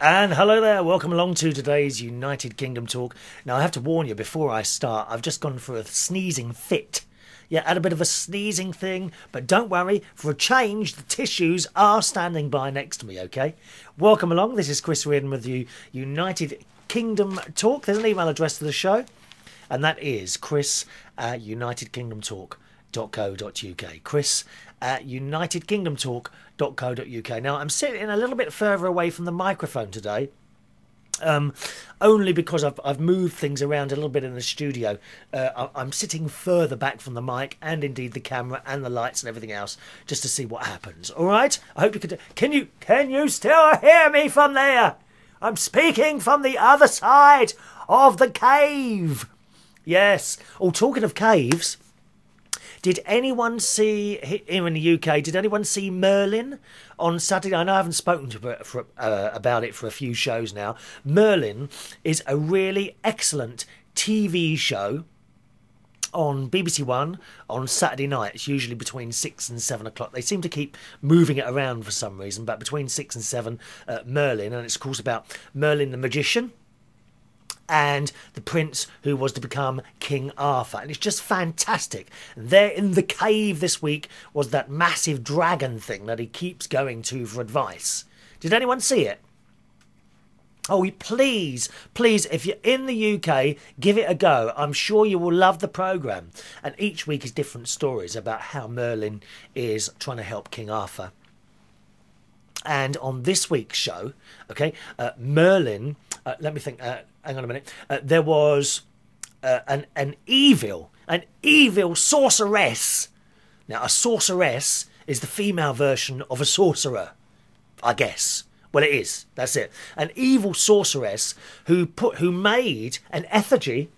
And hello there, welcome along to today's United Kingdom talk. Now I have to warn you before I start, I've just gone for a sneezing fit. Yeah, I had a bit of a sneezing thing, but don't worry, for a change, the tissues are standing by next to me, okay? Welcome along, this is Chris Reardon with you, United Kingdom talk. There's an email address to the show, and that is chris@unitedkingdomtalk.co.uk. chris@unitedkingdomtalk.co.uk. Now, I'm sitting a little bit further away from the microphone today, only because I've moved things around a little bit in the studio. I'm sitting further back from the mic and indeed the camera and the lights and everything else just to see what happens. All right? I hope you could. Can you still hear me from there? I'm speaking from the other side of the cave. Yes. Oh, talking of caves. Did anyone see, here in the UK, did anyone see Merlin on Saturday? I know I haven't spoken to her about it for a few shows now. Merlin is a really excellent TV show on BBC One on Saturday night. It's usually between 6 and 7 o'clock. They seem to keep moving it around for some reason, but between 6 and 7, Merlin. And it's, of course, about Merlin the magician and the prince who was to become King Arthur. And it's just fantastic. There in the cave this week was that massive dragon thing that he keeps going to for advice. Did anyone see it? Oh, please, if you're in the UK, give it a go. I'm sure you will love the programme. And each week is different stories about how Merlin is trying to help King Arthur. And on this week's show, okay, Merlin, let me think, hang on a minute, there was an evil sorceress. Now, a sorceress is the female version of a sorcerer, I guess. Well, it is. That's it. An evil sorceress who made an effigy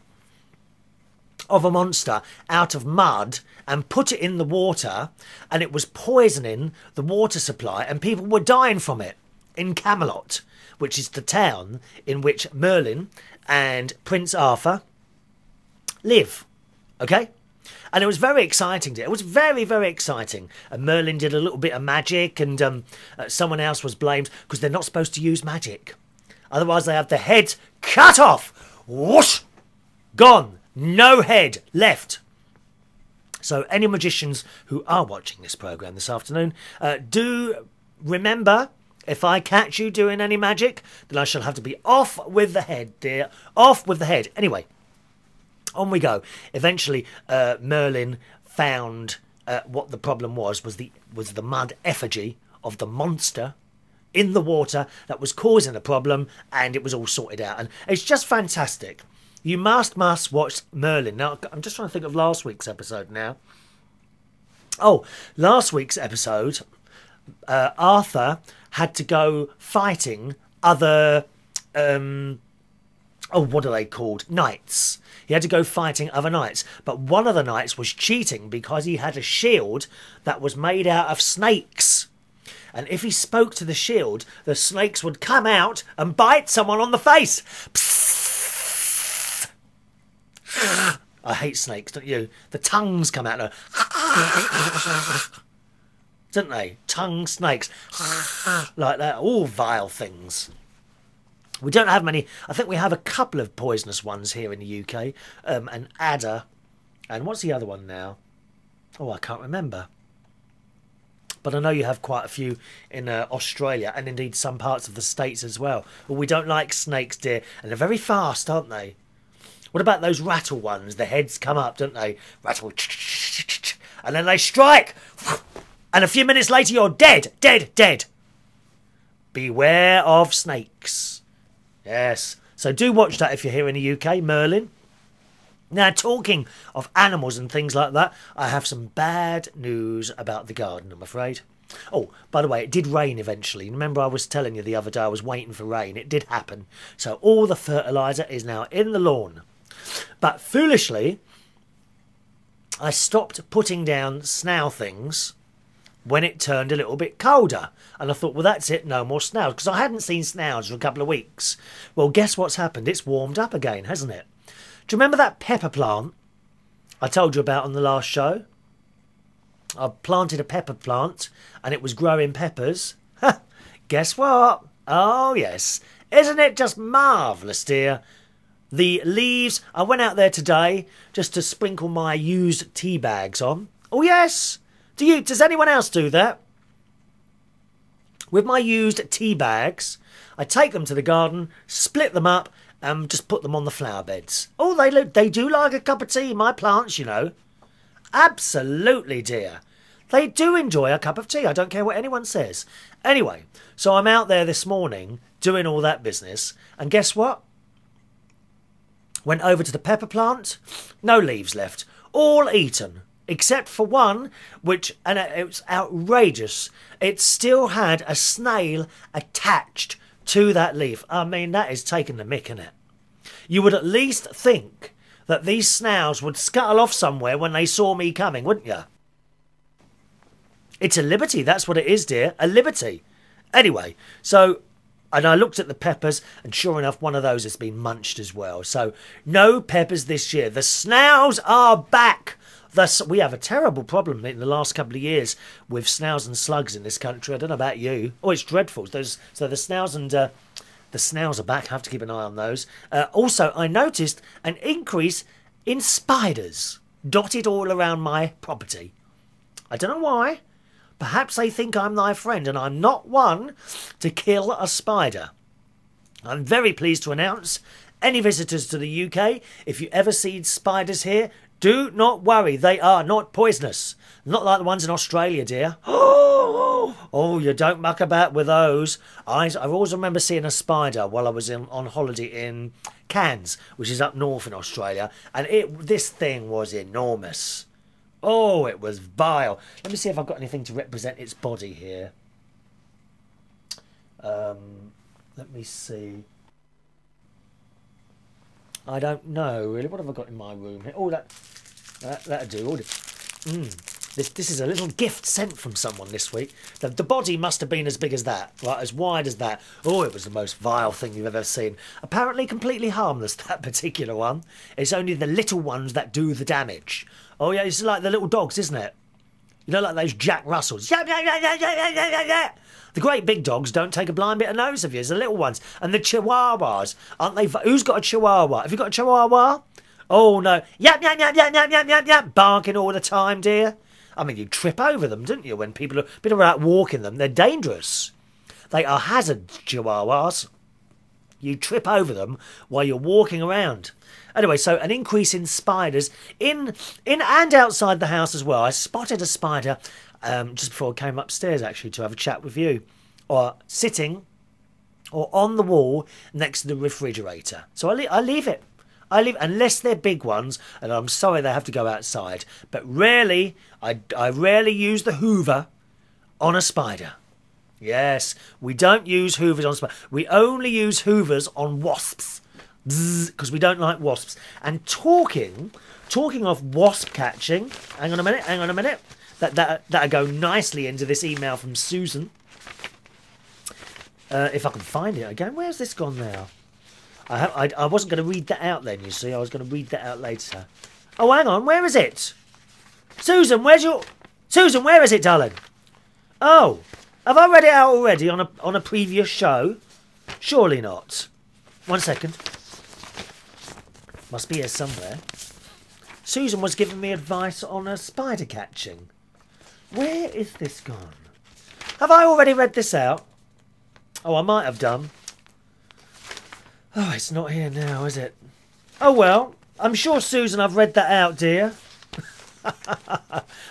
of a monster out of mud and put it in the water, and it was poisoning the water supply, and people were dying from it in Camelot, which is the town in which Merlin and Prince Arthur live. Okay? And it was very exciting. It was very, very exciting. And Merlin did a little bit of magic, and someone else was blamed because they're not supposed to use magic. Otherwise, they have their heads cut off. Whoosh! Gone. No head left. So any magicians who are watching this programme this afternoon, do remember, if I catch you doing any magic, then I shall have to be off with the head, dear. Off with the head. Anyway, on we go. Eventually, Merlin found what the problem was the mud effigy of the monster in the water that was causing a problem, and it was all sorted out. And it's just fantastic. You must watch Merlin. Now, I'm just trying to think of last week's episode now. Oh, last week's episode, Arthur had to go fighting other, what are they called? Knights. He had to go fighting other knights. But one of the knights was cheating because he had a shield that was made out of snakes. And if he spoke to the shield, the snakes would come out and bite someone on the face. Psst. I hate snakes, don't you? The tongues come out, don't they? Tongue snakes, like that. All vile things. We don't have many. I think we have a couple of poisonous ones here in the UK. An adder, and what's the other one now? Oh, I can't remember. But I know you have quite a few in Australia, and indeed some parts of the States as well. Well, we don't like snakes, dear, and they're very fast, aren't they? What about those rattle ones? The heads come up, don't they? Rattle. And then they strike. And a few minutes later, you're dead. Dead. Beware of snakes. Yes. So do watch that if you're here in the UK, Merlin. Now, talking of animals and things like that, I have some bad news about the garden, I'm afraid. Oh, by the way, it did rain eventually. Remember I was telling you the other day I was waiting for rain. It did happen. So all the fertiliser is now in the lawn. But foolishly, I stopped putting down snail things when it turned a little bit colder. And I thought, well, that's it, no more snails. Because I hadn't seen snails for a couple of weeks. Well, guess what's happened? It's warmed up again, hasn't it? Do you remember that pepper plant I told you about on the last show? I planted a pepper plant and it was growing peppers. Guess what? Oh, yes. Isn't it just marvellous, dear? The leaves, I went out there today just to sprinkle my used tea bags on. Oh yes, does anyone else do that? With my used tea bags, I take them to the garden, split them up, and just put them on the flower beds. Oh, they do like a cup of tea, my plants, you know. Absolutely, dear. They do enjoy a cup of tea. I don't care what anyone says. Anyway, so I'm out there this morning doing all that business, and guess what? Went over to the pepper plant, no leaves left, all eaten. Except for one, and it was outrageous. It still had a snail attached to that leaf. I mean, that is taking the mick, isn't it? You would at least think that these snails would scuttle off somewhere when they saw me coming, wouldn't you? It's a liberty, that's what it is, dear. A liberty. Anyway, so, and I looked at the peppers, and sure enough, one of those has been munched as well. So, no peppers this year. The snails are back. We have a terrible problem in the last couple of years with snails and slugs in this country. I don't know about you. Oh, it's dreadful. So the snails and the snails are back. I have to keep an eye on those. Also, I noticed an increase in spiders dotted all around my property. I don't know why. Perhaps they think I'm thy friend, and I'm not one to kill a spider. I'm very pleased to announce, any visitors to the UK, if you ever see spiders here, do not worry, they are not poisonous. Not like the ones in Australia, dear. Oh, you don't muck about with those. I always remember seeing a spider while I was on holiday in Cairns, which is up north in Australia, and this thing was enormous. Oh, it was vile. Let me see if I've got anything to represent its body here. Let me see. I don't know, really. What have I got in my room here? Oh, that'll do. This is a little gift sent from someone this week. The body must have been as big as that, right? As wide as that. Oh, it was the most vile thing you've ever seen. Apparently completely harmless, that particular one. It's only the little ones that do the damage. Oh, yeah, it's like the little dogs, isn't it? You know, like those Jack Russells. Yeah. The great big dogs don't take a blind bit of notice of you. It's the little ones. And the chihuahuas, aren't they? Who's got a chihuahua? Have you got a chihuahua? Oh, no. Yap, barking all the time, dear. I mean, you trip over them, didn't you, when people are out walking them? They're dangerous. They are hazard chihuahuas. You trip over them while you're walking around. Anyway, so an increase in spiders in and outside the house as well. I spotted a spider just before I came upstairs, actually, to have a chat with you. Or sitting or on the wall next to the refrigerator. So I leave it. Unless they're big ones, and I'm sorry they have to go outside. But rarely, I rarely use the Hoover on a spider. Yes, we don't use Hoovers on spiders. We only use Hoovers on wasps. Because we don't like wasps. And talking of wasp catching, hang on a minute. That'll go nicely into this email from Susan. If I can find it again. Where's this gone now? I wasn't going to read that out then, you see. I was going to read that out later. Oh, hang on. Where is it? Susan, Susan, where is it, darling? Oh, have I read it out already on a previous show? Surely not. 1 second. Must be here somewhere. Susan was giving me advice on a spider catching. Where is this gone? Have I already read this out? Oh, I might have done. Oh, it's not here now, is it? Oh, well, I'm sure, Susan, I've read that out, dear.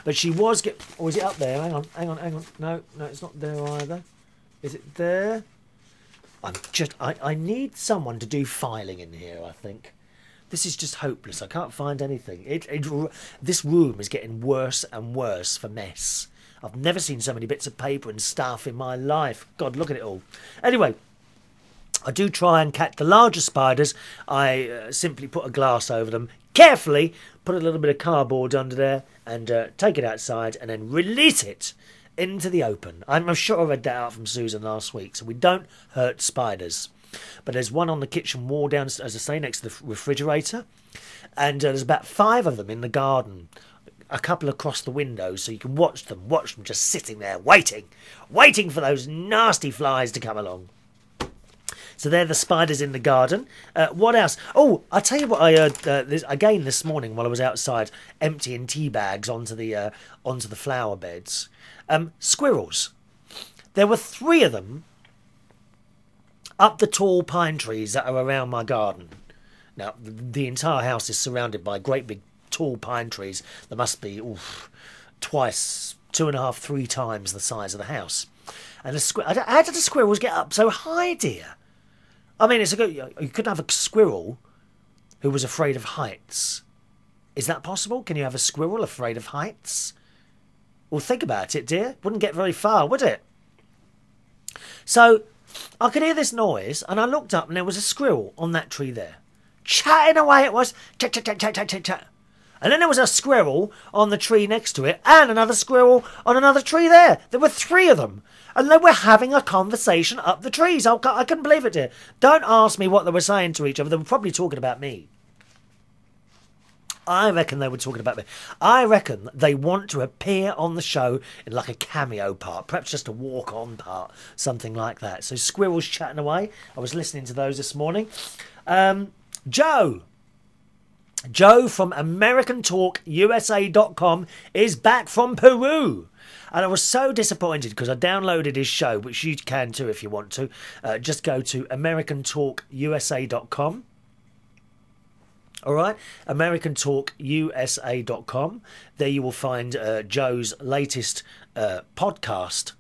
But she was Oh, is it up there? Hang on. No, it's not there either. Is it there? I need someone to do filing in here, I think. This is just hopeless. I can't find anything. This room is getting worse and worse for mess. I've never seen so many bits of paper and stuff in my life. God, look at it all. Anyway, I do try and catch the larger spiders. I simply put a glass over them, carefully put a little bit of cardboard under there, and take it outside and then release it into the open. I'm sure I read that out from Susan last week. So we don't hurt spiders. But there's one on the kitchen wall down, as I say, next to the refrigerator. And there's about 5 of them in the garden. A couple across the window, so you can watch them just sitting there, waiting for those nasty flies to come along. So they're the spiders in the garden. What else? Oh, I'll tell you what I heard this morning while I was outside emptying tea bags onto the flower beds. Squirrels. There were 3 of them up the tall pine trees that are around my garden. Now, the entire house is surrounded by great big tall pine trees. There must be twice, 2.5, 3 times the size of the house. And how did the squirrels get up so high, dear? I mean, you couldn't have a squirrel who was afraid of heights. Is that possible? Can you have a squirrel afraid of heights? Well, think about it, dear. Wouldn't get very far, would it? So, I could hear this noise, and I looked up, and there was a squirrel on that tree there. Chatting away it was. Chat, chat, chat, chat, chat, chat, chat. And then there was a squirrel on the tree next to it, and another squirrel on another tree there. There were 3 of them. And they were having a conversation up the trees. I couldn't believe it, dear. Don't ask me what they were saying to each other. They were probably talking about me. I reckon they were talking about me. I reckon they want to appear on the show in like a cameo part. Perhaps just a walk-on part. Something like that. So squirrels chatting away. I was listening to those this morning. Joe from AmericanTalkUSA.com is back from Peru. And I was so disappointed because I downloaded his show, which you can too if you want to. Just go to AmericanTalkUSA.com. All right, AmericanTalkUSA.com. There you will find Joe's latest podcast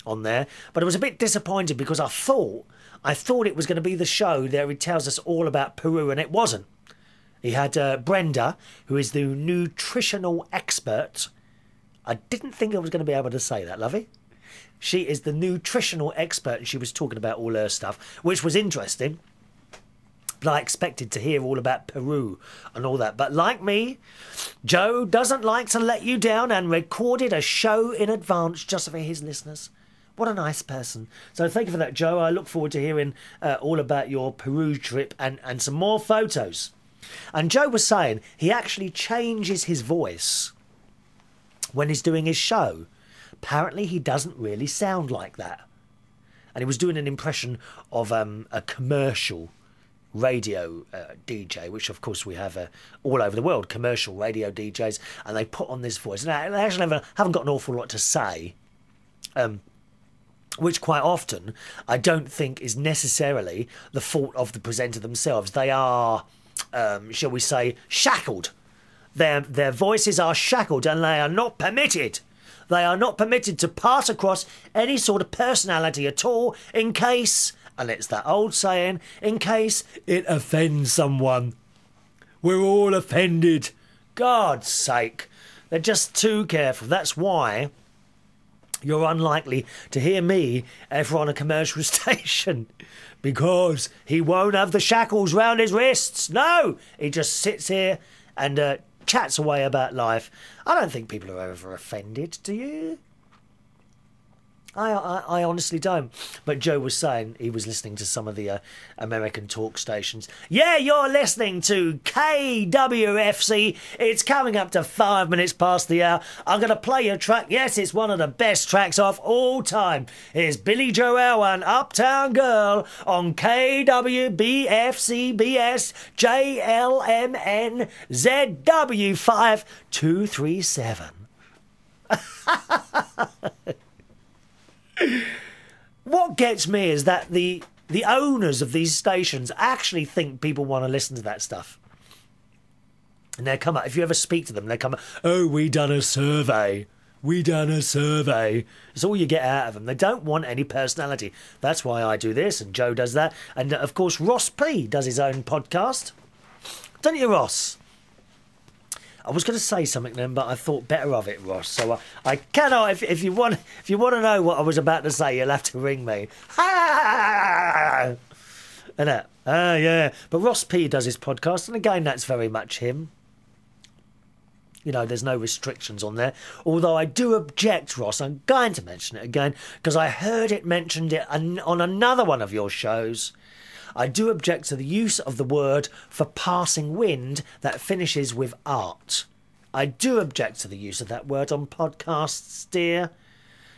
on there. But I was a bit disappointed because I thought it was going to be the show there he tells us all about Peru, and it wasn't. He had Brenda, who is the nutritional expert. I didn't think I was going to be able to say that, lovey. She is the nutritional expert, and she was talking about all her stuff, which was interesting. But I expected to hear all about Peru and all that. But like me, Joe doesn't like to let you down and recorded a show in advance just for his listeners. What a nice person. So thank you for that, Joe. I look forward to hearing all about your Peru trip and some more photos. And Joe was saying he actually changes his voice when he's doing his show. Apparently he doesn't really sound like that. And he was doing an impression of a commercial radio DJ, which of course we have all over the world, commercial radio DJs, and they put on this voice. Now, they actually haven't got an awful lot to say, which quite often I don't think is necessarily the fault of the presenter themselves. They are, shall we say, shackled. Their voices are shackled, and they are not permitted. They are not permitted to pass across any sort of personality at all, in case, and it's that old saying, in case it offends someone. We're all offended. God's sake. They're just too careful. That's why you're unlikely to hear me ever on a commercial station, because he won't have the shackles round his wrists. No, he just sits here and chats away about life. I don't think people are ever offended, do you? I honestly don't. But Joe was saying he was listening to some of the American talk stations. Yeah, you're listening to KWFC. It's coming up to 5 minutes past the hour. I'm going to play your track. Yes, it's one of the best tracks of all time. Here's Billy Joel and Uptown Girl on KWBFCBS JLMN ZW5237. What gets me is that the owners of these stations actually think people want to listen to that stuff. And they come up, if you ever speak to them, they come up, oh, we done a survey. We done a survey. It's all you get out of them. They don't want any personality. That's why I do this, and Joe does that. And, of course, Ross P. does his own podcast. Don't you, Ross? I was going to say something then, but I thought better of it, Ross. So I cannot. If you want to know what I was about to say, you'll have to ring me. And that. Yeah. But Ross P does his podcast, and again, that's very much him. You know, there's no restrictions on there. Although I do object, Ross. I'm going to mention it again because I heard it mentioned on another one of your shows. I do object to the use of the word for passing wind that finishes with art. I do object to the use of that word on podcasts, dear.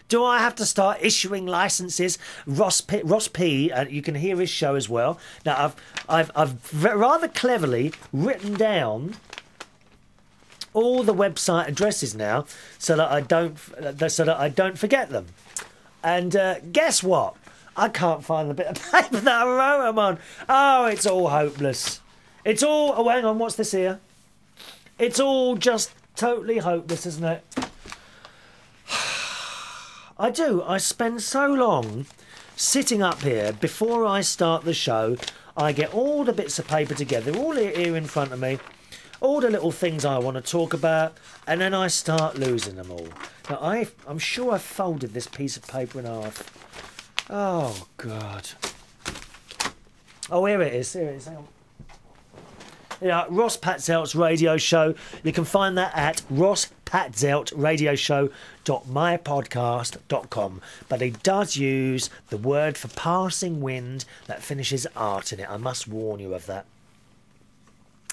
Do I have to start issuing licenses? Ross P, you can hear his show as well. Now, I've rather cleverly written down all the website addresses now, so that I don't forget them. And guess what? I can't find the bit of paper that I wrote them on. Oh, it's all hopeless. It's all... Oh, hang on, what's this here? It's all just totally hopeless, isn't it? I spend so long sitting up here before I start the show. I get all the bits of paper together, all here in front of me, all the little things I want to talk about, and then I start losing them all. Now, I'm sure I folded this piece of paper in half. Oh, God. Oh, here it is. Here it is. Hang on. Yeah, Ross Patzelt's radio show. You can find that at rosspatzeltradioshow.mypodcast.com. But he does use the word for passing wind that finishes art in it. I must warn you of that.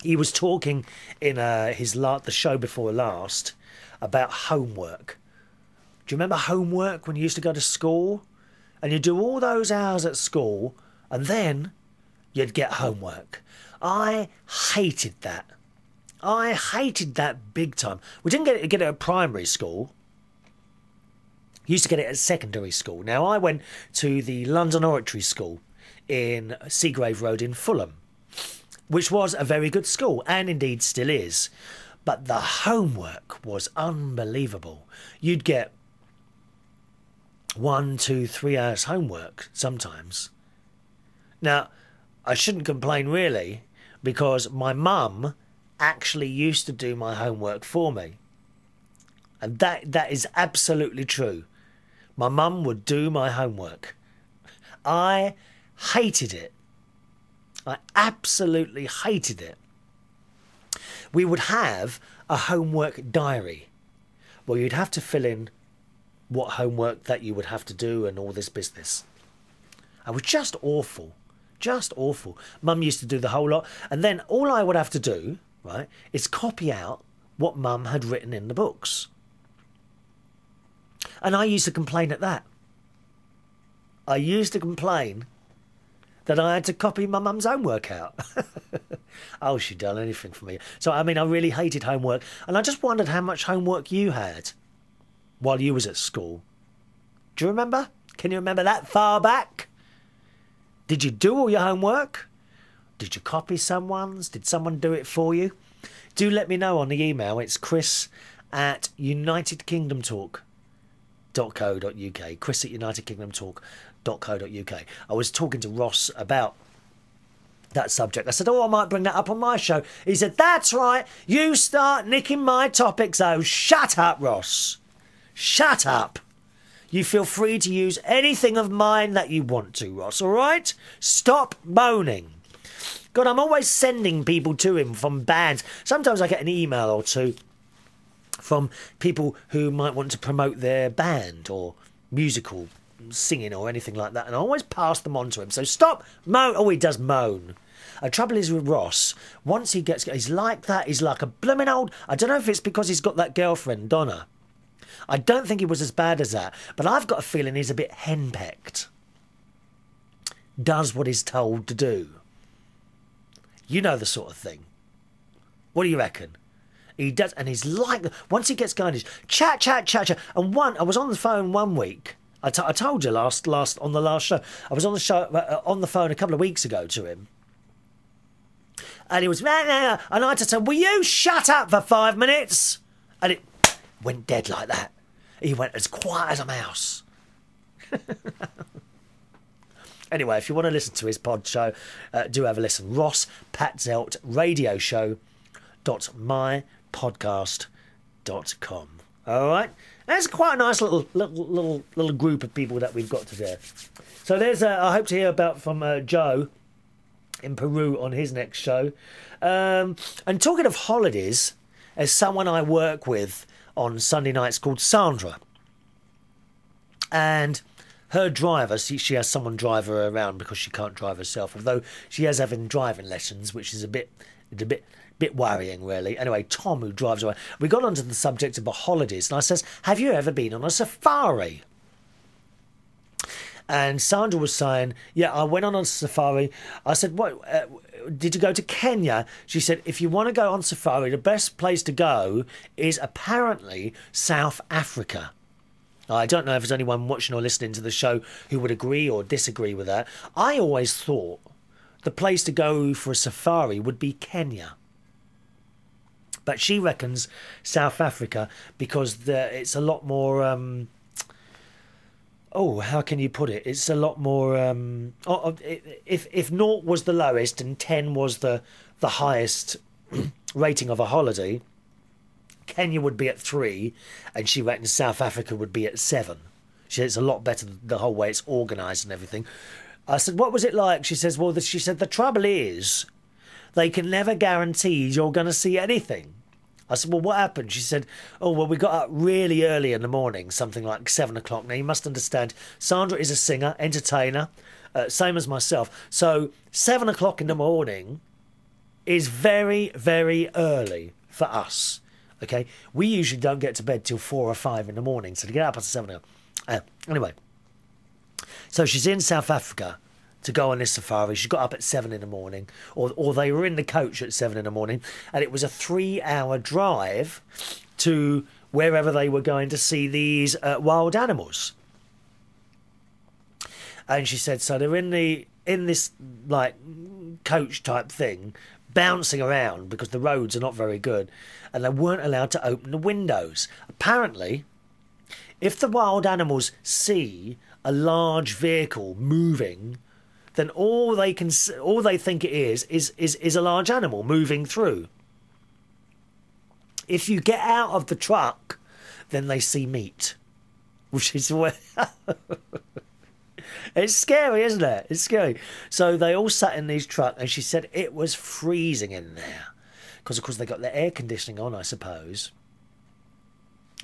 He was talking in the show before last about homework. Do you remember homework when you used to go to school? And you'd do all those hours at school and then you'd get homework. I hated that. I hated that big time. We didn't get it at primary school. We used to get it at secondary school. Now, I went to the London Oratory School in Seagrave Road in Fulham, which was a very good school, and indeed still is. But the homework was unbelievable. You'd get 1, 2, 3 hours homework sometimes. Now, I shouldn't complain really, because my mum actually used to do my homework for me. And that is absolutely true. My mum would do my homework. I hated it. I absolutely hated it. We would have a homework diary where you'd have to fill in what homework that you would have to do and all this business. It was just awful. Just awful. Mum used to do the whole lot. And then all I would have to do, right, is copy out what Mum had written in the books. And I used to complain at that. I used to complain that I had to copy my mum's homework out. Oh, she'd done anything for me. So, I mean, I really hated homework. And I just wondered how much homework you had while you was at school. Do you remember? Can you remember that far back? Did you do all your homework? Did you copy someone's? Did someone do it for you? Do let me know on the email. It's chris@unitedkingdomtalk.co.uk. chris@unitedkingdomtalk.co.uk. I was talking to Ross about that subject. I said, I might bring that up on my show. He said, that's right. You start nicking my topics. Oh, shut up, Ross. Shut up. You feel free to use anything of mine that you want to, Ross, all right? Stop moaning. God, I'm always sending people to him from bands. Sometimes I get an email or two from people who might want to promote their band or musical singing or anything like that, and I always pass them on to him. So stop moan. Oh, he does moan. The trouble is with Ross, once he's like that. He's like a blooming old... I don't know if it's because he's got that girlfriend, Donna. I don't think he was as bad as that, but I've got a feeling he's a bit henpecked. Does what he's told to do. You know the sort of thing. What do you reckon? He does, and he's like... Once he gets going, he's chat. And I was on the phone one week. I told you last on the last show. I was on the phone a couple of weeks ago to him. And he was... And I had to say, will you shut up for 5 minutes? And it went dead like that. He went as quiet as a mouse. Anyway, if you want to listen to his pod show, do have a listen. Ross Patzelt Radio Show.mypodcast.com. All right, that's quite a nice little group of people that we've got today. So there's I hope to hear from Joe in Peru on his next show. And talking of holidays, there's someone I work with on Sunday nights called Sandra, and her driver, she has someone drive her around because she can't drive herself, although she is having driving lessons, which is a bit worrying, really. Anyway, Tom, who drives her around, we got onto the subject of the holidays, and I says, have you ever been on a safari? And Sandra was saying, yeah, I went on a safari. I said, what, did you go to Kenya? She said, if you want to go on safari, the best place to go is apparently South Africa. I don't know if there's anyone watching or listening to the show who would agree or disagree with that. I always thought the place to go for a safari would be Kenya. But she reckons South Africa because it's a lot more... how can you put it? It's a lot more... if 0 was the lowest and 10 was the highest rating of a holiday, Kenya would be at 3, and she reckons South Africa would be at 7. She said it's a lot better, the whole way it's organised and everything. I said, what was it like? She says, well, she said, the trouble is they can never guarantee you're going to see anything. I said, well, what happened? She said, oh, well, we got up really early in the morning, something like 7 o'clock. Now, you must understand, Sandra is a singer, entertainer, same as myself. So 7 o'clock in the morning is very, very early for us. Okay, we usually don't get to bed till 4 or 5 in the morning, so to get up at 7 o'clock. Anyway, so she's in South Africa to go on this safari. She got up at 7 in the morning, or they were in the coach at 7 in the morning, and it was a 3-hour drive to wherever they were going to see these wild animals. And she said, so they're in this like coach type thing, bouncing around because the roads are not very good, and they weren't allowed to open the windows. Apparently, if the wild animals see a large vehicle moving, then all they think it is a large animal moving through. If you get out of the truck, then they see meat, which is where it's scary, isn't it? It's scary. So they all sat in these trucks, and she said it was freezing in there because, of course, they got their air conditioning on, I suppose.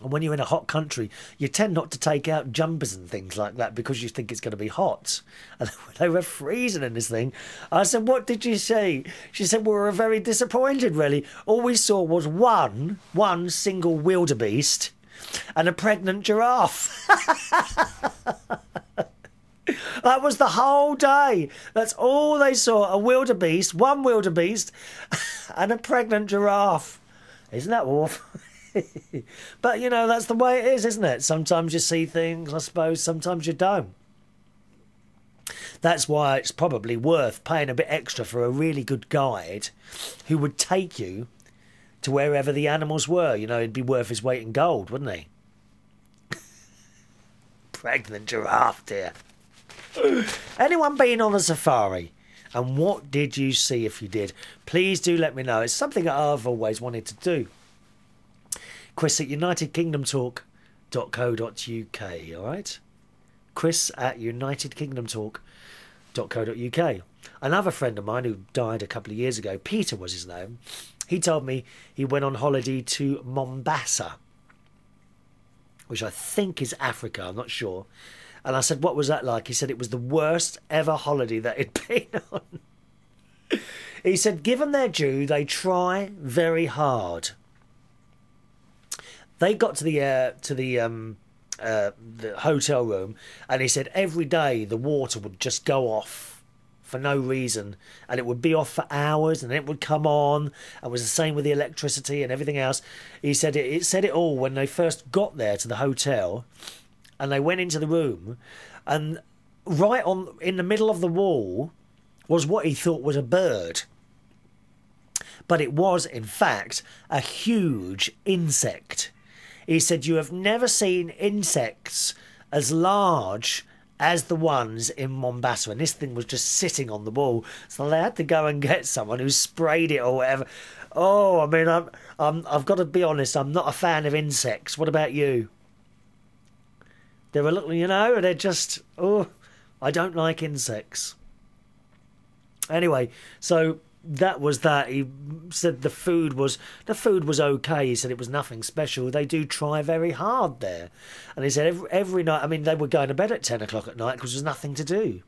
And when you're in a hot country, you tend not to take out jumpers and things like that because you think it's going to be hot. And they were freezing in this thing. I said, what did you see? She said, we were very disappointed, really. All we saw was one single wildebeest and a pregnant giraffe. That was the whole day. That's all they saw. One wildebeest and a pregnant giraffe. Isn't that awful? But, you know, that's the way it is, isn't it? Sometimes you see things, I suppose, sometimes you don't. That's why it's probably worth paying a bit extra for a really good guide who would take you to wherever the animals were. You know, it'd be worth his weight in gold, wouldn't he? Pregnant giraffe, dear. Anyone been on a safari? And what did you see if you did? Please do let me know. It's something that I've always wanted to do. Chris at unitedkingdomtalk.co.uk, all right? Chris at unitedkingdomtalk.co.uk. Another friend of mine who died a couple of years ago, Peter was his name, he told me he went on holiday to Mombasa, which I think is Africa, I'm not sure. And I said, what was that like? He said it was the worst ever holiday that he'd been on. He said, given their due, they try very hard. They got to the hotel room, and he said every day the water would just go off for no reason, and it would be off for hours, and then it would come on, and it was the same with the electricity and everything else. He said it said it all when they first got there to the hotel, and they went into the room, and right in the middle of the wall was what he thought was a bird. But it was, in fact, a huge insect. He said, you have never seen insects as large as the ones in Mombasa. And this thing was just sitting on the wall. So they had to go and get someone who sprayed it or whatever. Oh, I mean, I've got to be honest, I'm not a fan of insects. What about you? They're a little, you know, they're just, oh, I don't like insects. Anyway, so that was that. He said the food was okay. He said it was nothing special. They do try very hard there. And he said every night, I mean, they were going to bed at 10 o'clock at night because there was nothing to do.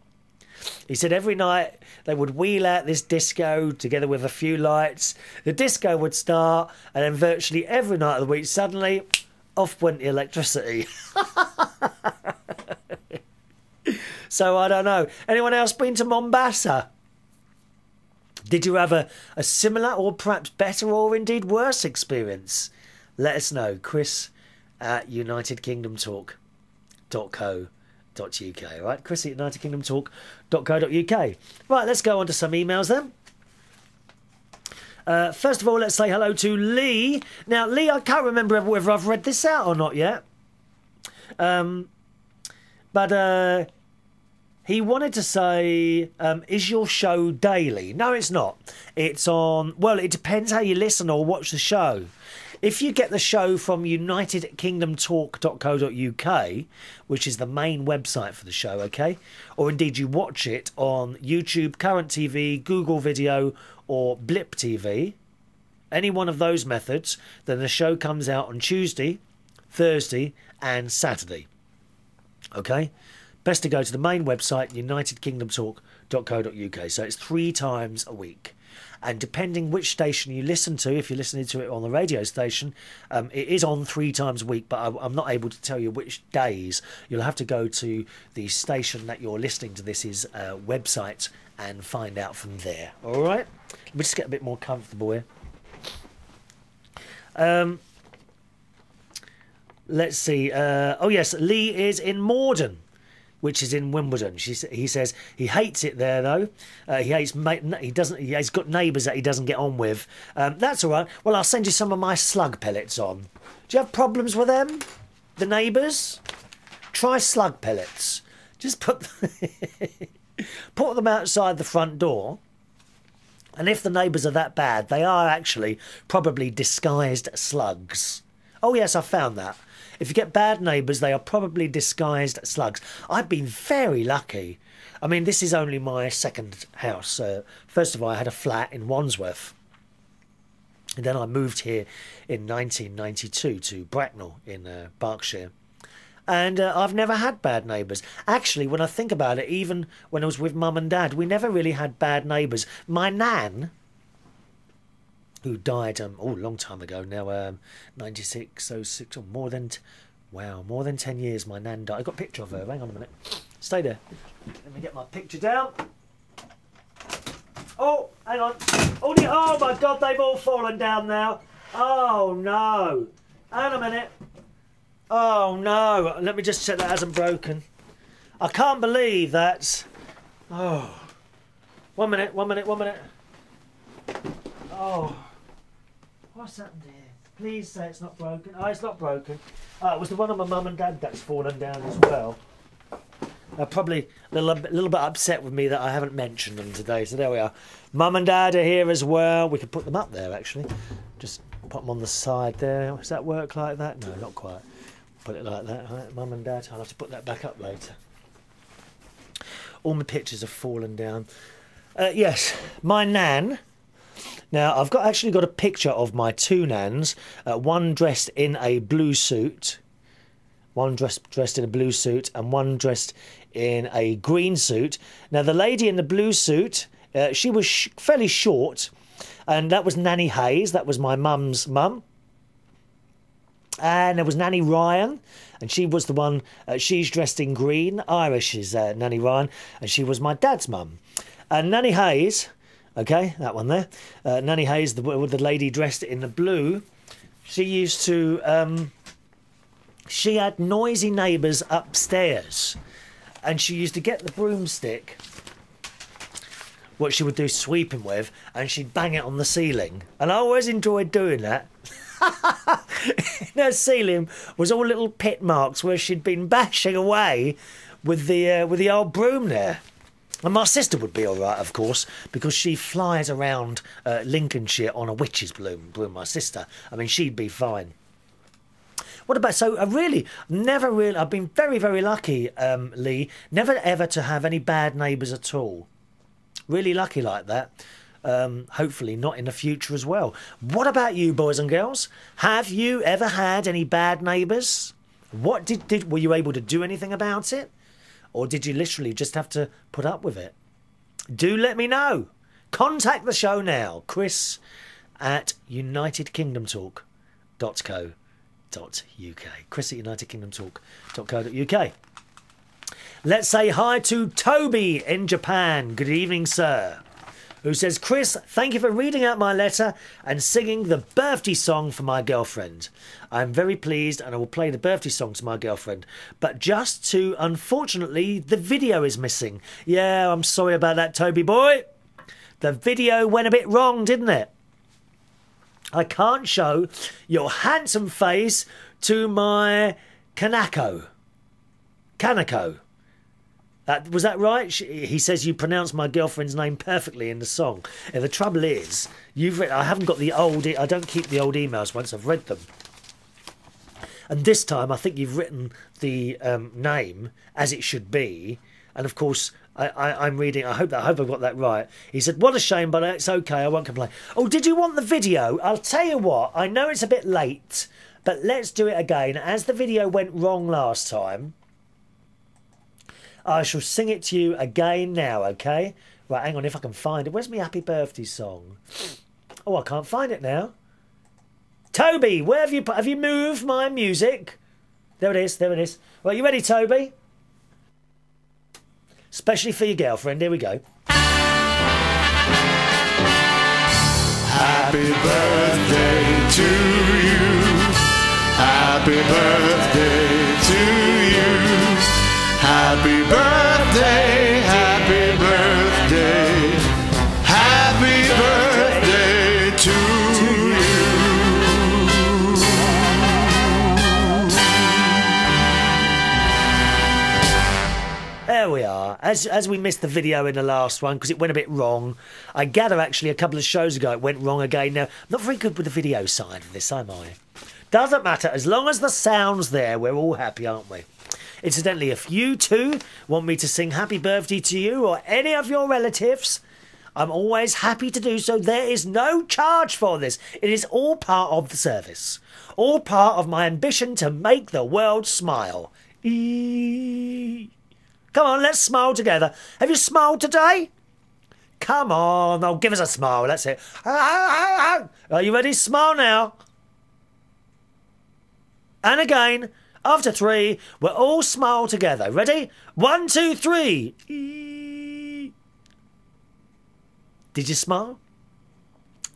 He said every night they would wheel out this disco together with a few lights. The disco would start, and then virtually every night of the week, suddenly off went the electricity. So I don't know. Anyone else been to Mombasa? Did you have a similar or perhaps better or indeed worse experience? Let us know. Chris at unitedkingdomtalk.co.uk. Right, Chris at unitedkingdomtalk.co.uk. Right, let's go on to some emails then. First of all, let's say hello to Lee. Now, Lee, I can't remember whether I've read this out or not yet. But he wanted to say, is your show daily? No, it's not. It's on, well, it depends how you listen or watch the show. If you get the show from unitedkingdomtalk.co.uk, which is the main website for the show, okay? Or indeed you watch it on YouTube, Current TV, Google Video, or Blip TV, any one of those methods, then the show comes out on Tuesday, Thursday, and Saturday. Okay? Best to go to the main website, unitedkingdomtalk.co.uk. So it's 3 times a week. And depending which station you listen to, if you're listening to it on the radio station, it is on 3 times a week, but I'm not able to tell you which days. You'll have to go to the station that you're listening to this website and find out from there. All right? Let me just get a bit more comfortable here. Let's see. Oh, yes, Lee is in Morden, which is in Wimbledon. He says he hates it there though. He's got neighbours that he doesn't get on with. That's all right. Well, I'll send you some of my slug pellets on. Do you have problems with them, the neighbours? Try slug pellets. Just put them outside the front door. And if the neighbours are that bad, they are actually probably disguised slugs. Oh yes, I found that. If you get bad neighbours, they are probably disguised slugs. I've been very lucky. I mean, this is only my second house. First of all, I had a flat in Wandsworth. And then I moved here in 1992 to Bracknell in Berkshire. And I've never had bad neighbours. Actually, when I think about it, even when I was with Mum and Dad, we never really had bad neighbours. My nan, who died a long time ago now, 96, 06, or more than 10 years my nan died. I got a picture of her. Hang on a minute. Stay there. Let me get my picture down. Oh, hang on. Oh my God, they've all fallen down now. Oh no. Hang on a minute. Oh no. Let me just check that hasn't broken. I can't believe that. Oh. 1 minute. Oh. What's happened here? Please say it's not broken. Oh, it's not broken. Oh, it was the one of my mum and dad that's fallen down as well. They're probably a little bit upset with me that I haven't mentioned them today. So there we are. Mum and dad are here as well. We could put them up there, actually. Just put them on the side there. Does that work like that? No, not quite. Put it like that. Right? Mum and dad. I'll have to put that back up later. All my pictures have fallen down. Yes, my nan. Now, I've actually got a picture of my 2 nans, one dressed in a blue suit, one dressed in a blue suit, and one dressed in a green suit. Now, the lady in the blue suit, she was fairly short, and that was Nanny Hayes. That was my mum's mum. And there was Nanny Ryan, and she was the one, she's dressed in green. Irish is Nanny Ryan, and she was my dad's mum. And Nanny Hayes... Okay, that one there. Nanny Hayes, the lady dressed in the blue, she used to... she had noisy neighbours upstairs. And she used to get the broomstick, what she would do sweeping with, and she'd bang it on the ceiling. And I always enjoyed doing that. In her ceiling was all little pit marks where she'd been bashing away with the old broom there. And my sister would be all right, of course, because she flies around Lincolnshire on a witch's broom, my sister. I mean, she'd be fine. What about... So, I've been very, very lucky, Lee, never ever to have any bad neighbours at all. Really lucky like that. Hopefully not in the future as well. What about you, boys and girls? Have you ever had any bad neighbours? What were you able to do anything about it? Or did you literally just have to put up with it? Do let me know. Contact the show now. Chris at unitedkingdomtalk.co.uk. Chris at unitedkingdomtalk.co.uk. Let's say hi to Toby in Japan. Good evening, sir. Who says, Chris, thank you for reading out my letter and singing the birthday song for my girlfriend. I'm very pleased and I will play the birthday song to my girlfriend. But unfortunately, the video is missing. Yeah, I'm sorry about that, Toby boy. The video went a bit wrong, didn't it? I can't show your handsome face to my Kanako. Was that right? He says you pronounced my girlfriend's name perfectly in the song. And the trouble is, I haven't got the old... I don't keep the old emails once I've read them. And this time, I think you've written the name as it should be. And of course, I'm reading... I hope I've got that right. He said, what a shame, but it's okay. I won't complain. Oh, did you want the video? I'll tell you what. I know it's a bit late, but let's do it again. As the video went wrong last time... I shall sing it to you again now, okay? Right, hang on, if I can find it. Where's my happy birthday song? Oh, I can't find it now. Toby, where have you moved my music? There it is, there it is. Right, you ready, Toby? Especially for your girlfriend, here we go. Happy birthday to you. Happy birthday to you. Happy birthday, happy birthday, happy birthday to you. There we are. As we missed the video in the last one because it went a bit wrong. I gather actually a couple of shows ago it went wrong again. Now, I'm not very good with the video side of this, am I? Doesn't matter. As long as the sound's there, we're all happy, aren't we? Incidentally, if you too want me to sing happy birthday to you or any of your relatives, I'm always happy to do so. There is no charge for this. It is all part of the service. All part of my ambition to make the world smile. Come on, let's smile together. Have you smiled today? Come on, oh, give us a smile. That's it. Are you ready? Smile now. And again. After 3, we'll all smile together. Ready? 1, 2, 3. Did you smile?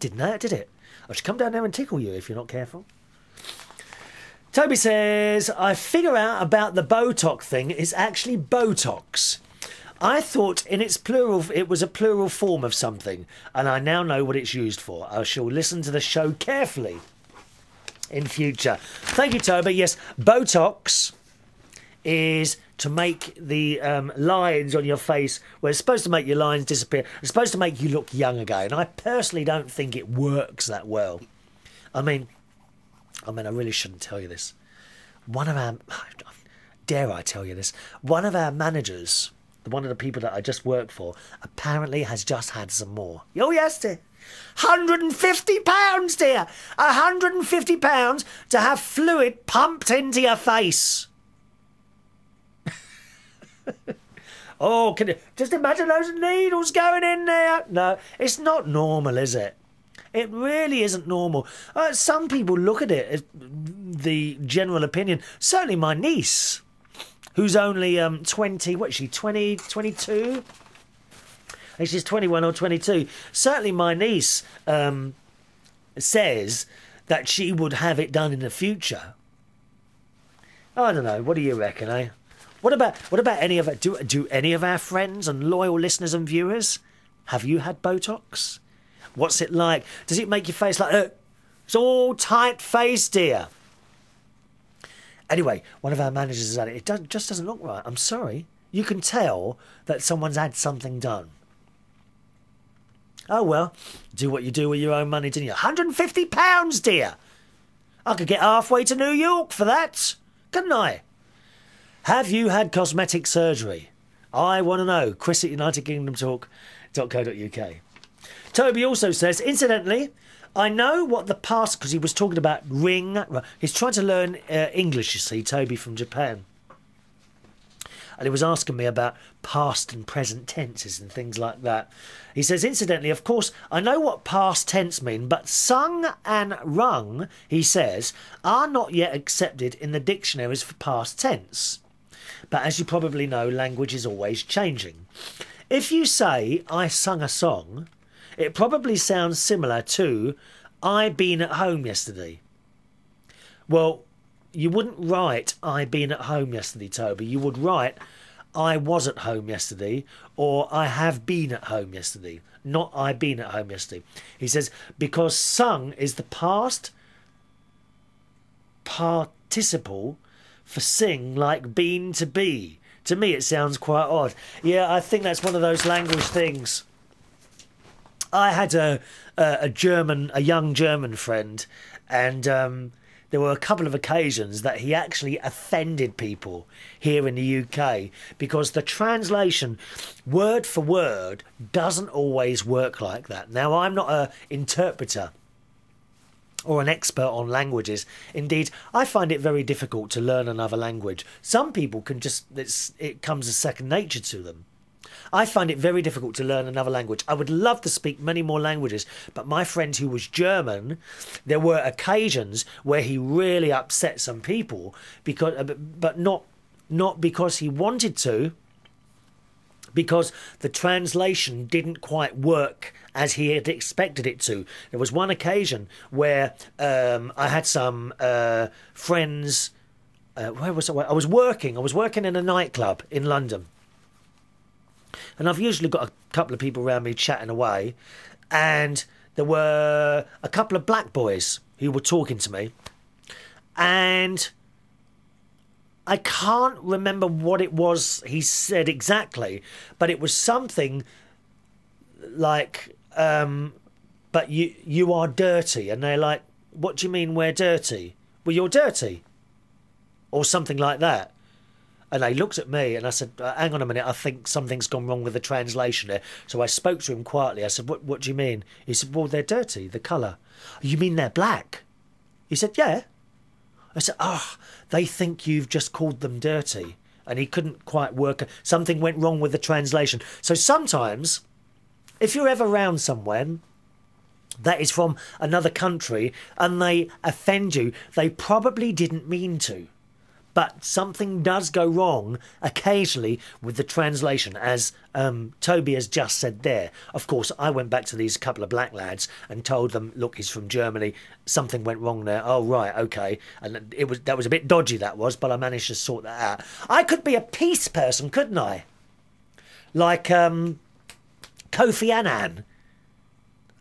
Didn't hurt, did it? I should come down there and tickle you if you're not careful. Toby says, I figure out about the Botox thing. It's actually Botox. I thought in its plural it was a plural form of something, and I now know what it's used for. I shall listen to the show carefully in future. Thank you, Toby. Yes, Botox is to make the lines on your face, well, it's supposed to make your lines disappear. It's supposed to make you look young again. I personally don't think it works that well. I mean, I really shouldn't tell you this. Dare I tell you this? One of our managers, one of the people that I just worked for, apparently has just had some more. Oh, yes, dear. £150, dear. £150 to have fluid pumped into your face. Oh, can you just imagine those needles going in there? No, it's not normal, is it? It really isn't normal. Some people look at it as the general opinion. Certainly my niece, who's only 20, what is she, 20, 22? I think she's 21 or 22. Certainly my niece says that she would have it done in the future. I don't know. What do you reckon, eh? What about any of do any of our friends and loyal listeners and viewers, have you had Botox? What's it like? Does it make your face like, it's all tight face, dear? Anyway, one of our managers has had it. It just doesn't look right. I'm sorry. You can tell that someone's had something done. Oh, well, do what you do with your own money, didn't you? £150, dear. I could get halfway to New York for that, couldn't I? Have you had cosmetic surgery? I want to know. Chris at UnitedKingdomTalk.co.uk. Toby also says, incidentally, I know what the past... Because he was talking about ring. He's trying to learn English, you see, Toby from Japan. And he was asking me about past and present tenses and things like that. He says, incidentally, of course, I know what past tense mean, but sung and rung, he says, are not yet accepted in the dictionaries for past tense. But as you probably know, language is always changing. If you say, I sung a song, it probably sounds similar to, I been at home yesterday. Well, you wouldn't write, I been at home yesterday, Toby. You would write, I was at home yesterday, or I have been at home yesterday, not I been at home yesterday. He says, because sung is the past participle for sing, like been to be. To me, it sounds quite odd. Yeah, I think that's one of those language things. I had a young German friend, and there were a couple of occasions that he actually offended people here in the UK because the translation, word for word, doesn't always work like that. Now, I'm not an interpreter or an expert on languages. Indeed, I find it very difficult to learn another language. Some people can just, it comes as second nature to them. I find it very difficult to learn another language. I would love to speak many more languages, but my friend who was German, there were occasions where he really upset some people, but not because he wanted to, because the translation didn't quite work as he had expected it to. There was one occasion where I had some friends. Where was I? I was working in a nightclub in London. And I've usually got a couple of people around me chatting away. And there were a couple of black boys who were talking to me. And I can't remember what it was he said exactly. But it was something like, but you are dirty. And they're like, what do you mean we're dirty? Well, you're dirty. Or something like that. And they looked at me and I said, hang on a minute, I think something's gone wrong with the translation here. So I spoke to him quietly. I said, what do you mean? He said, well, they're dirty, the colour. You mean they're black? He said, yeah. I said, they think you've just called them dirty. And he couldn't quite work. Something went wrong with the translation. So sometimes, if you're ever around somewhere that is from another country and they offend you, they probably didn't mean to. But something does go wrong occasionally with the translation, as Toby has just said there. Of course, I went back to these couple of black lads and told them, look, he's from Germany. Something went wrong there. Oh, right, okay. And that was a bit dodgy, that was, but I managed to sort that out. I could be a peace person, couldn't I? Like Kofi Annan.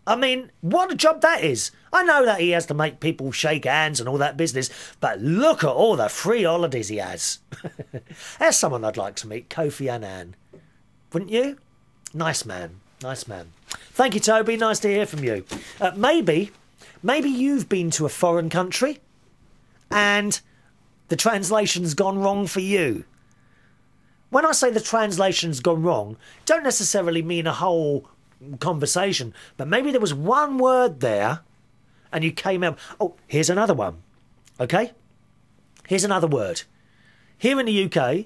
I mean, what a job that is. I know that he has to make people shake hands and all that business, but look at all the free holidays he has. There's someone I'd like to meet, Kofi Annan. Wouldn't you? Nice man, nice man. Thank you, Toby. Nice to hear from you. Maybe you've been to a foreign country and the translation's gone wrong for you. When I say the translation's gone wrong, don't necessarily mean a whole conversation, but maybe there was one word there and you came out, oh, here's another one. Okay, here's another word. Here in the UK,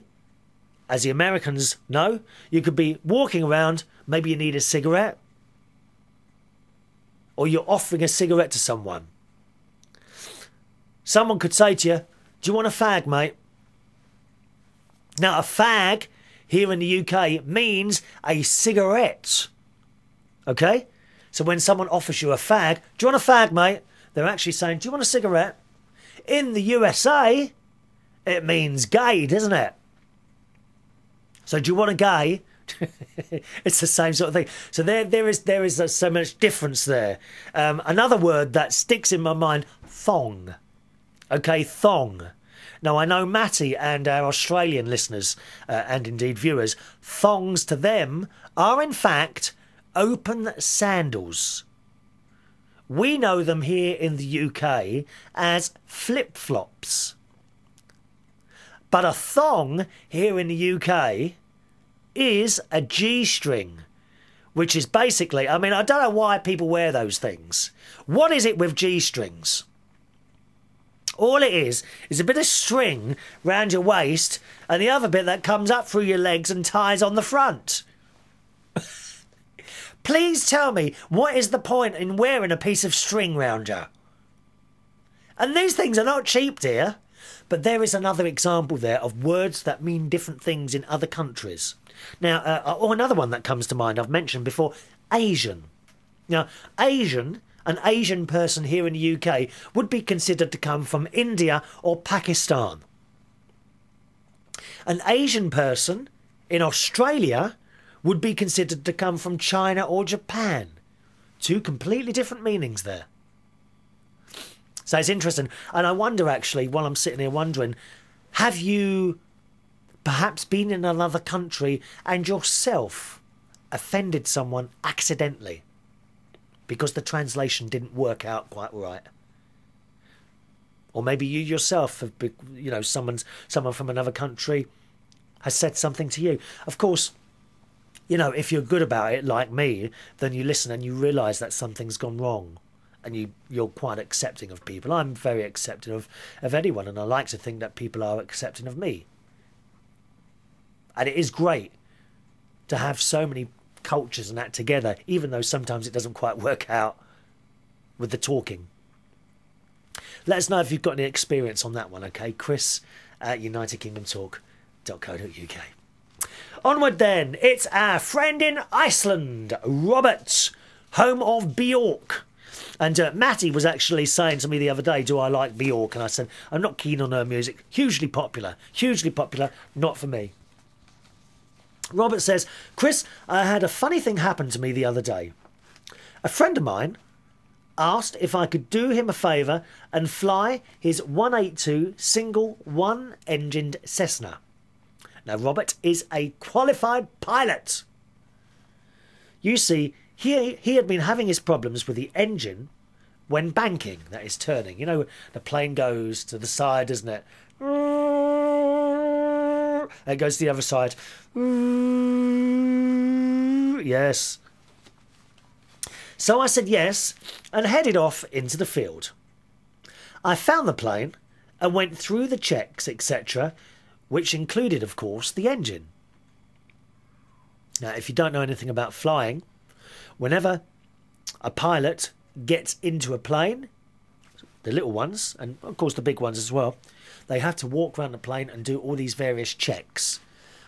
as the Americans know, you could be walking around, maybe you need a cigarette, or you're offering a cigarette to someone. Someone could say to you, do you want a fag, mate? Now, a fag here in the UK means a cigarette. Okay? So when someone offers you a fag, do you want a fag, mate? They're actually saying, do you want a cigarette? In the USA, it means gay, doesn't it? So do you want a gay? It's the same sort of thing. So there is so much difference there. Another word that sticks in my mind, thong. Okay, thong. Now, I know Matty and our Australian listeners, and indeed viewers, thongs to them are in fact open sandals. We know them here in the UK as flip-flops. But a thong here in the UK is a G-string, which is basically, I mean, I don't know why people wear those things. What is it with G-strings? All it is a bit of string round your waist and the other bit that comes up through your legs and ties on the front. Please tell me, what is the point in wearing a piece of string round you? And these things are not cheap, dear. But there is another example there of words that mean different things in other countries. Now, or another one that comes to mind, I've mentioned before, Asian. Now, Asian, an Asian person here in the UK would be considered to come from India or Pakistan. An Asian person in Australia would be considered to come from China or Japan. Two completely different meanings there. So it's interesting. And I wonder, actually, while I'm sitting here wondering, have you perhaps been in another country and yourself offended someone accidentally because the translation didn't work out quite right? Or maybe you yourself have, you know, someone from another country has said something to you. Of course, you know, if you're good about it, like me, then you listen and you realise that something's gone wrong. And you're quite accepting of people. I'm very accepting of anyone, and I like to think that people are accepting of me. And it is great to have so many cultures and that together, even though sometimes it doesn't quite work out with the talking. Let us know if you've got any experience on that one, okay? Chris at UnitedKingdomTalk.co.uk. Onward then, it's our friend in Iceland, Robert, home of Bjork. And Matty was actually saying to me the other day, do I like Bjork? And I said, I'm not keen on her music. Hugely popular, not for me. Robert says, Chris, I had a funny thing happen to me the other day. A friend of mine asked if I could do him a favour and fly his 182 single one-engined Cessna. Now, Robert is a qualified pilot. You see, he had been having his problems with the engine when banking, that is turning. You know, the plane goes to the side, doesn't it? It goes to the other side. Yes. So I said yes and headed off into the field. I found the plane and went through the checks, etc., which included, of course, the engine. Now, if you don't know anything about flying, whenever a pilot gets into a plane, the little ones, and of course the big ones as well, they have to walk around the plane and do all these various checks.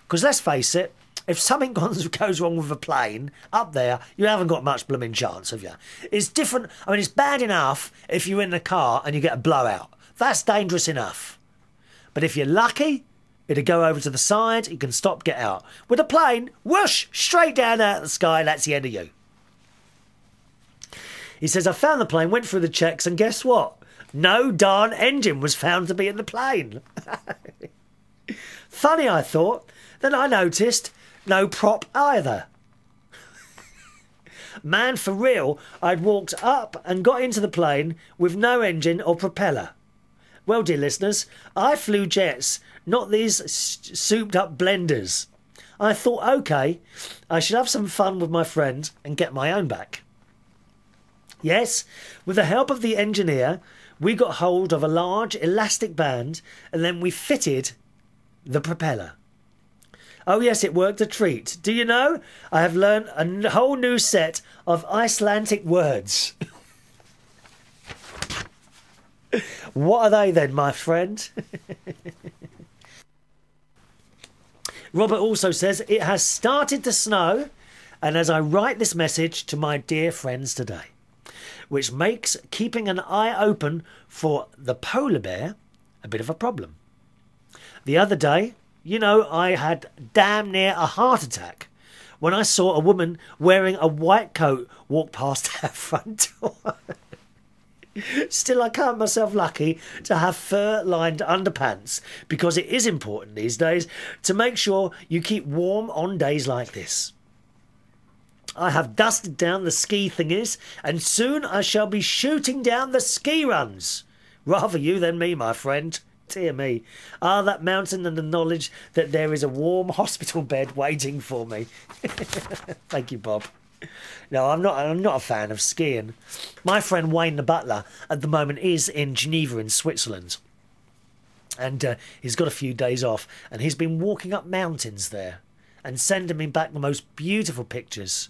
Because let's face it, if something goes wrong with a plane up there, you haven't got much blooming chance, have you? It's different. I mean, it's bad enough if you're in the car and you get a blowout. That's dangerous enough. But if you're lucky, it'll go over to the side, you can stop, get out. With a plane, whoosh, straight down out of the sky, that's the end of you. He says, I found the plane, went through the checks, and guess what? No darn engine was found to be in the plane. Funny, I thought. Then I noticed no prop either. Man, for real, I'd walked up and got into the plane with no engine or propeller. Well, dear listeners, I flew jets, not these souped-up blenders. I thought, OK, I should have some fun with my friend and get my own back. Yes, with the help of the engineer, we got hold of a large elastic band and then we fitted the propeller. Oh yes, it worked a treat. Do you know, I have learned a whole new set of Icelandic words. What are they then, my friend? Robert also says, it has started to snow, and as I write this message to my dear friends today, which makes keeping an eye open for the polar bear a bit of a problem. The other day, you know, I had damn near a heart attack when I saw a woman wearing a white coat walk past our front door. Still, I count myself lucky to have fur-lined underpants, because it is important these days to make sure you keep warm on days like this. I have dusted down the ski thingies, and soon I shall be shooting down the ski runs. Rather you than me, my friend. Dear me. Ah, that mountain and the knowledge that there is a warm hospital bed waiting for me. Thank you, Bob. No, I'm not a fan of skiing. My friend Wayne the butler at the moment is in Geneva in Switzerland. And he's got a few days off, and he's been walking up mountains there and sending me back the most beautiful pictures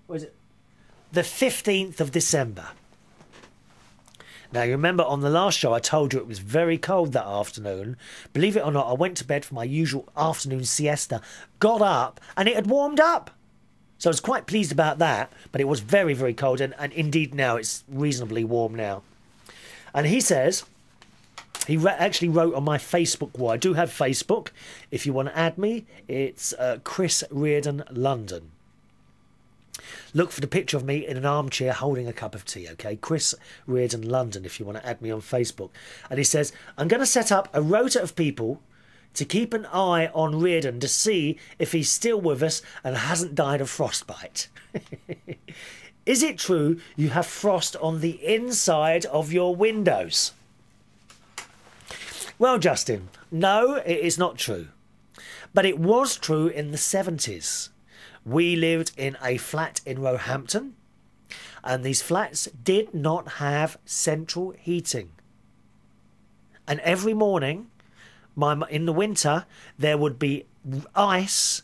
was it? The 15th of December. Now, you remember on the last show I told you it was very cold that afternoon. Believe it or not, I went to bed for my usual afternoon siesta, got up, and it had warmed up. So I was quite pleased about that, but it was very, very cold, and indeed now it's reasonably warm now. And he says, he actually wrote on my Facebook wall. I do have Facebook. If you want to add me, it's Chris Reardon London. Look for the picture of me in an armchair holding a cup of tea, okay? Chris Reardon London, if you want to add me on Facebook. And he says, I'm going to set up a rota of people to keep an eye on Reardon to see if he's still with us and hasn't died of frostbite. Is it true you have frost on the inside of your windows? Well, Justin, no, it is not true. But it was true in the 70s. We lived in a flat in Roehampton, and these flats did not have central heating. And every morning, in the winter, there would be ice.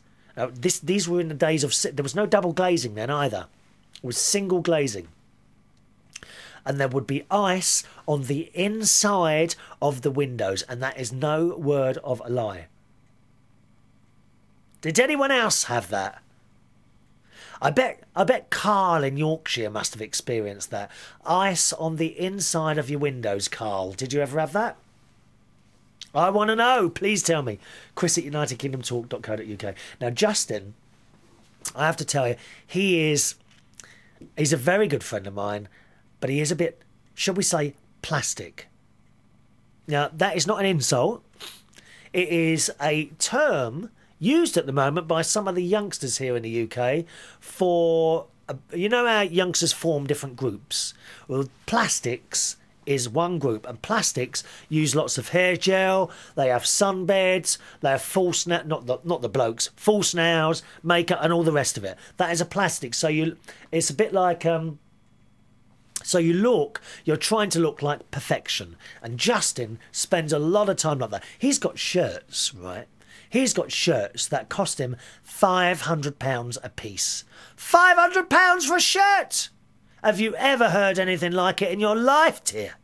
These were in the days of... There was no double glazing then either. It was single glazing. And there would be ice on the inside of the windows, and that is no word of a lie. Did anyone else have that? I bet Carl in Yorkshire must have experienced that. Ice on the inside of your windows, Carl. Did you ever have that? I want to know. Please tell me. Chris at UnitedKingdomTalk.co.uk. Now, Justin, I have to tell you, he's a very good friend of mine, but he is a bit, shall we say, plastic. Now, that is not an insult. It is a term used at the moment by some of the youngsters here in the UK for, you know how youngsters form different groups? Well, plastics is one group, and plastics use lots of hair gel, they have sunbeds, they have false nails, not the blokes, false nails, makeup and all the rest of it. That is a plastic, so it's a bit like... So you're trying to look like perfection. And Justin spends a lot of time like that. He's got shirts, right? He's got shirts that cost him £500 a piece. £500 for a shirt! Have you ever heard anything like it in your life, dear?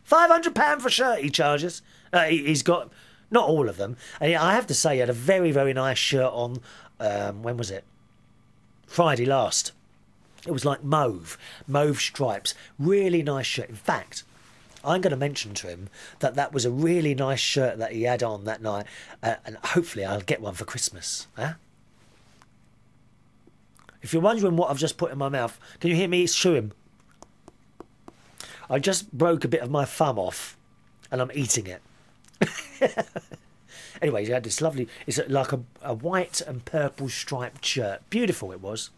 £500 for a shirt he charges. He's got, not all of them. And I have to say, he had a very, very nice shirt on, when was it? Friday last. It was like mauve stripes. Really nice shirt. In fact, I'm going to mention to him that was a really nice shirt that he had on that night, and hopefully I'll get one for Christmas. Huh? If you're wondering what I've just put in my mouth, can you hear me chewing? I just broke a bit of my thumb off, and I'm eating it. Anyway, he had this lovely, it's like a white and purple striped shirt. Beautiful it was.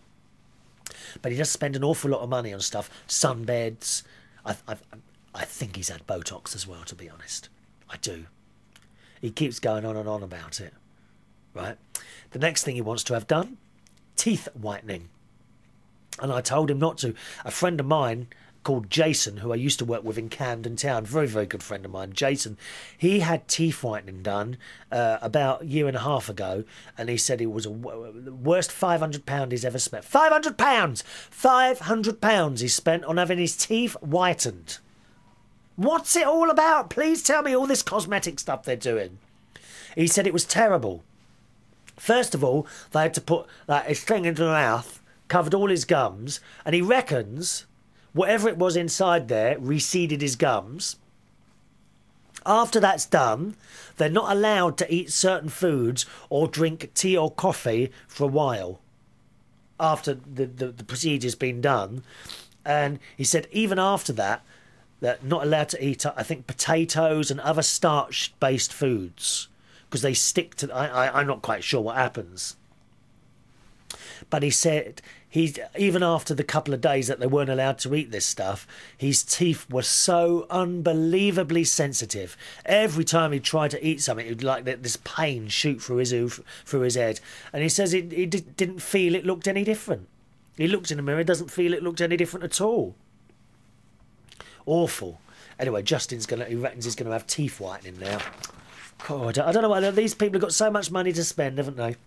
But he does spend an awful lot of money on stuff. Sunbeds. I think he's had Botox as well, to be honest. I do. He keeps going on and on about it. Right? The next thing he wants to have done, teeth whitening. And I told him not to. A friend of mine called Jason, who I used to work with in Camden Town, very, very good friend of mine, Jason, he had teeth whitening done about a year and a half ago, and he said it was the worst £500 he's ever spent. £500! £500 he spent on having his teeth whitened. What's it all about? Please tell me all this cosmetic stuff they're doing. He said it was terrible. First of all, they had to put his thing into the mouth, covered all his gums, and he reckons whatever it was inside there receded his gums. After that's done, they're not allowed to eat certain foods or drink tea or coffee for a while after the procedure's been done. And he said even after that, they're not allowed to eat, I think, potatoes and other starch-based foods because they stick to... I'm not quite sure what happens. But he said even after the couple of days that they weren't allowed to eat this stuff, his teeth were so unbelievably sensitive. Every time he tried to eat something, it would like this pain shoot through his head. And he says he didn't feel it looked any different. He looked in the mirror, doesn't feel it looked any different at all. Awful. Anyway, he reckons he's going to have teeth whitening now. God, I don't know why these people have got so much money to spend, haven't they?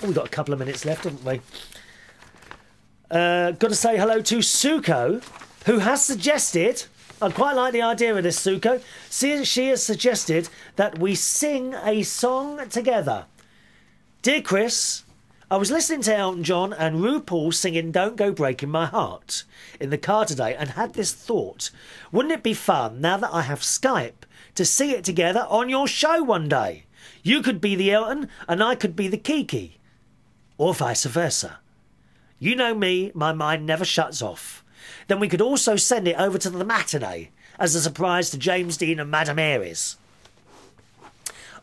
We've got a couple of minutes left, haven't we? Got to say hello to Suko, who has suggested, I quite like the idea of this, Suko. She has suggested that we sing a song together. Dear Chris, I was listening to Elton John and RuPaul singing Don't Go Breaking My Heart in the car today and had this thought. Wouldn't it be fun, now that I have Skype, to sing it together on your show one day? You could be the Elton and I could be the Kiki. Or vice versa. You know me, my mind never shuts off. Then we could also send it over to the matinee as a surprise to James Dean and Madame Aries.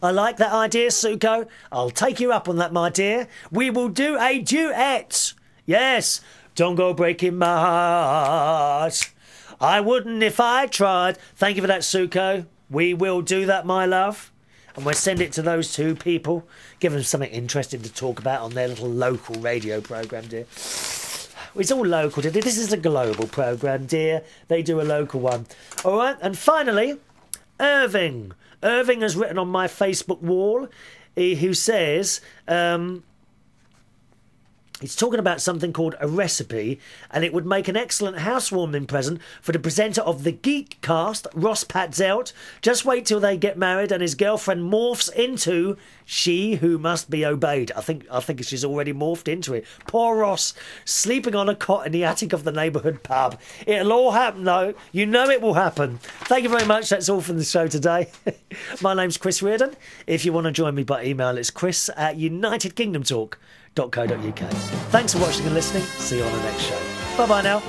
I like that idea, Suko. I'll take you up on that, my dear. We will do a duet. Yes, don't go breaking my heart. I wouldn't if I tried. Thank you for that, Suko. We will do that, my love. And we'll send it to those two people. Give them something interesting to talk about on their little local radio programme, dear. It's all local, dear. This is a global programme, dear. They do a local one. All right, and finally, Irving. Irving has written on my Facebook wall, who says... He's talking about something called a recipe, and it would make an excellent housewarming present for the presenter of the Geek Cast, Ross Patzelt. Just wait till they get married and his girlfriend morphs into she who must be obeyed. I think she's already morphed into it. Poor Ross, sleeping on a cot in the attic of the neighbourhood pub. It'll all happen, though. You know it will happen. Thank you very much. That's all from the show today. My name's Chris Reardon. If you want to join me by email, it's chris@unitedkingdomtalk.co.uk. Thanks for watching and listening. See you on the next show. Bye-bye now.